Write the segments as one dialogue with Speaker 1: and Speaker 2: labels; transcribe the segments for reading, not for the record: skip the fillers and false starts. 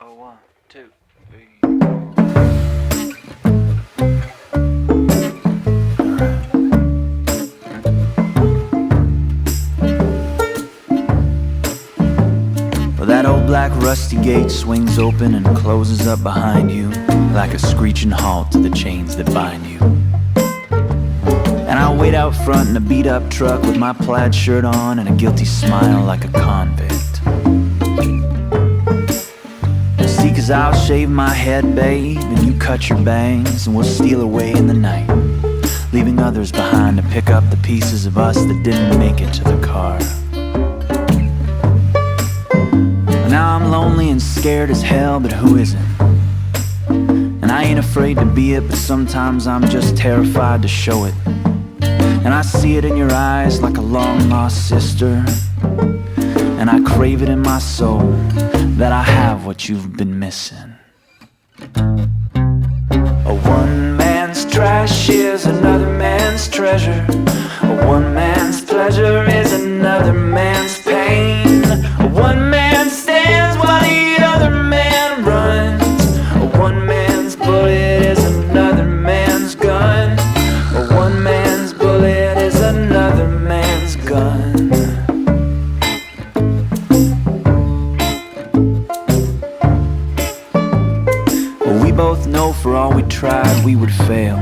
Speaker 1: Oh, 1, 2, 3. Well, that old black rusty gate swings open and closes up behind you like a screeching halt to the chains that bind you. And I'll wait out front in a beat-up truck with my plaid shirt on and a guilty smile like a convict. See, 'cause I'll shave my head, babe, and you cut your bangs, and we'll steal away in the night, leaving others behind to pick up the pieces of us that didn't make it to the car. Now I'm lonely and scared as hell, but who isn't? And I ain't afraid to be it, but sometimes I'm just terrified to show it. And I see it in your eyes like a long-lost sister, and I crave it in my soul that I have what you've been missing. A one man's trash is another man's treasure. A one man's pleasure is another man's pain. A one man stands while the other man runs. A one man's bullet is another man's gun. A one man's bullet is another man's gun. We both know for all we tried we would fail.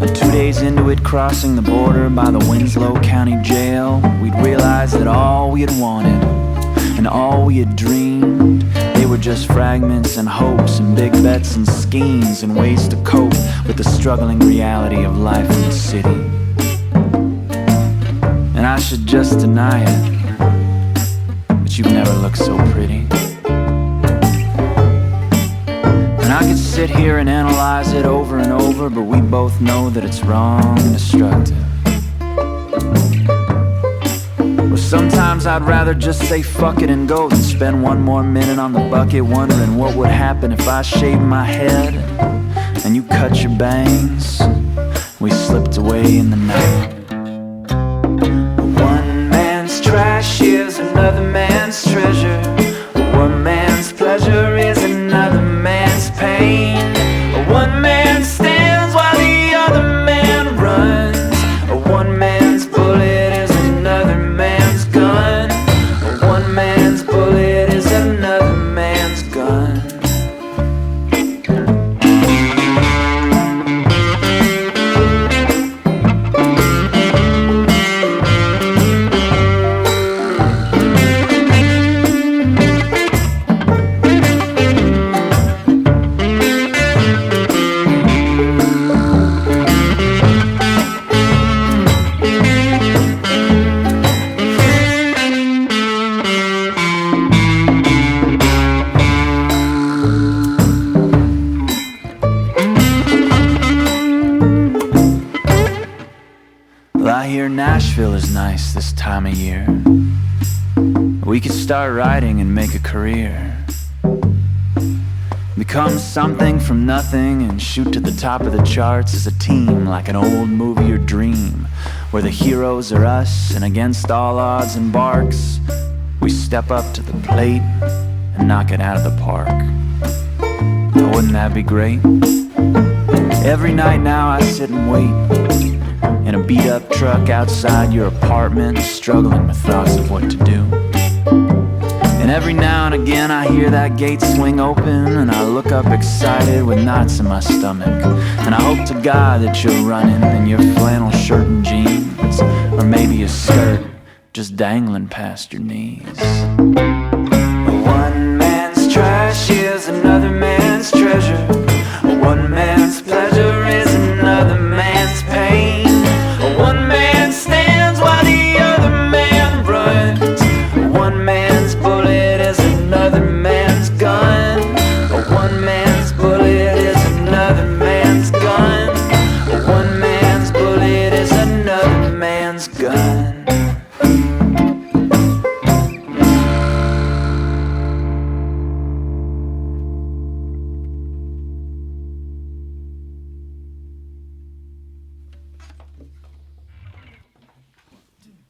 Speaker 1: And 2 days into it, crossing the border by the Winslow County Jail, we'd realize that all we had wanted and all we had dreamed, they were just fragments and hopes and big bets and schemes and ways to cope with the struggling reality of life in the city. And I should just deny it, but you've never looked so pretty. And I could sit here and analyze it over and over, but we both know that it's wrong and destructive. Well, sometimes I'd rather just say fuck it and go than spend one more minute on the bucket wondering what would happen if I shaved my head and you cut your bangs. We slipped away in the night. One man's trash is another man's treasure. One man's pleasure is another man's pain. One man stands while the other man runs. One man's bullet is another man's gun. One man's bullet is another man's gun. I hear Nashville is nice this time of year. We could start writing and make a career. Become something from nothing and shoot to the top of the charts as a team, like an old movie or dream, where the heroes are us and against all odds and barks, we step up to the plate and knock it out of the park. Now, wouldn't that be great? Every night now I sit and wait in a beat-up truck outside your apartment, struggling with thoughts of what to do. And every now and again I hear that gate swing open, and I look up excited with knots in my stomach. And I hope to God that you're running in your flannel shirt and jeans, or maybe a skirt just dangling past your knees.